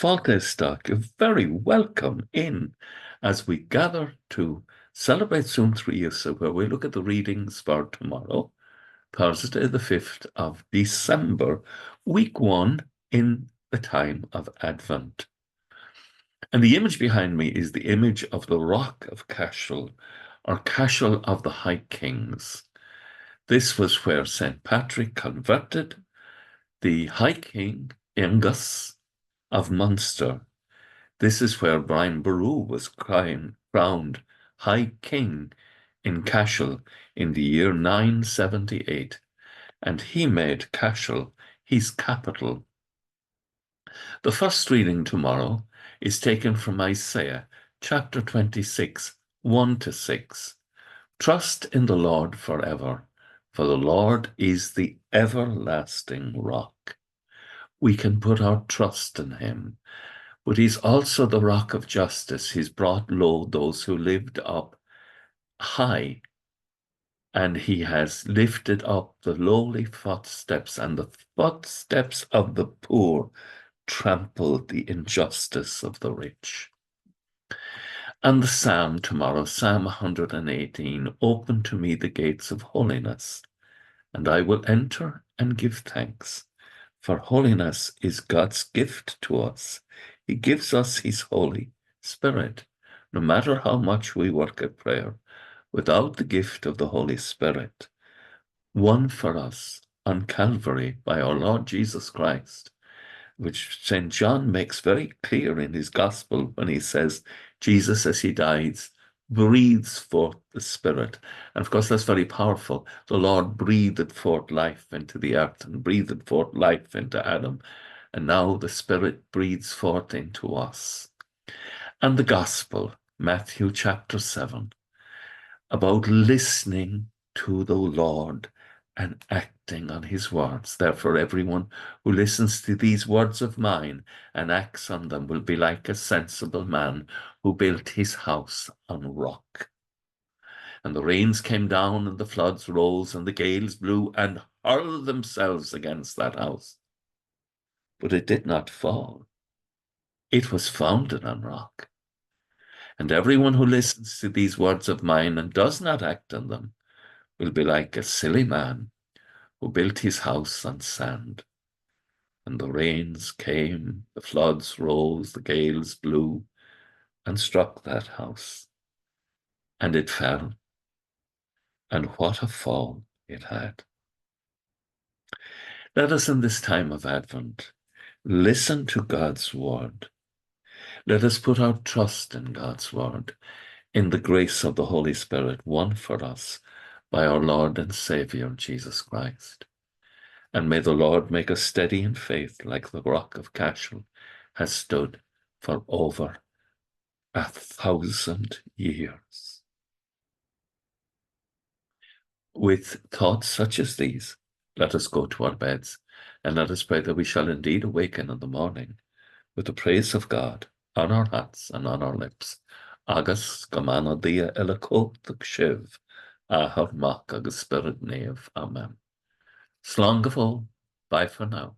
Fágaisteach, very welcome in as we gather to celebrate Suantraí Íosa, where we look at the readings for tomorrow, Thursday, the 5th of December, week 1 in the time of Advent. And the image behind me is the image of the Rock of Cashel, or Cashel of the High Kings. This was where St. Patrick converted the High King Aenghus of Munster. This is where Boru was crowned High King in Cashel in the year 978, and he made Cashel his capital. The first reading tomorrow is taken from Isaiah chapter 26, 1-6. Trust in the Lord forever, for the Lord is the everlasting rock. We can put our trust in him, but he's also the rock of justice. He's brought low those who lived up high, and he has lifted up the lowly footsteps, and the footsteps of the poor trampled the injustice of the rich. And the psalm tomorrow, Psalm 118, open to me the gates of holiness, and I will enter and give thanks. For holiness is God's gift to us. He gives us his Holy Spirit. No matter how much we work at prayer, without the gift of the Holy Spirit, won for us on Calvary by our Lord Jesus Christ, which St. John makes very clear in his Gospel when he says, Jesus, as he dies, breathes forth the Spirit. And of course, that's very powerful. The Lord breathed forth life into the earth and breathed forth life into Adam. And now the Spirit breathes forth into us. And the Gospel, Matthew chapter 7, about listening to the Lord and acting on his words. Therefore, everyone who listens to these words of mine and acts on them will be like a sensible man who built his house on rock. And the rains came down, and the floods rose, and the gales blew and hurled themselves against that house. But it did not fall. It was founded on rock. And everyone who listens to these words of mine and does not act on them will be like a silly man who built his house on sand. And the rains came, the floods rose, the gales blew, and struck that house. And it fell. And what a fall it had. Let us in this time of Advent listen to God's word. Let us put our trust in God's word, in the grace of the Holy Spirit, won for us by our Lord and Saviour, Jesus Christ. And may the Lord make us steady in faith like the Rock of Cashel has stood for over 1,000 years. With thoughts such as these, let us go to our beds, and let us pray that we shall indeed awaken in the morning with the praise of God on our hearts and on our lips. Agus gamana dia elakot shiv, ahar mak agus spirit nave. Amen. Slán go fóill. Bye for now.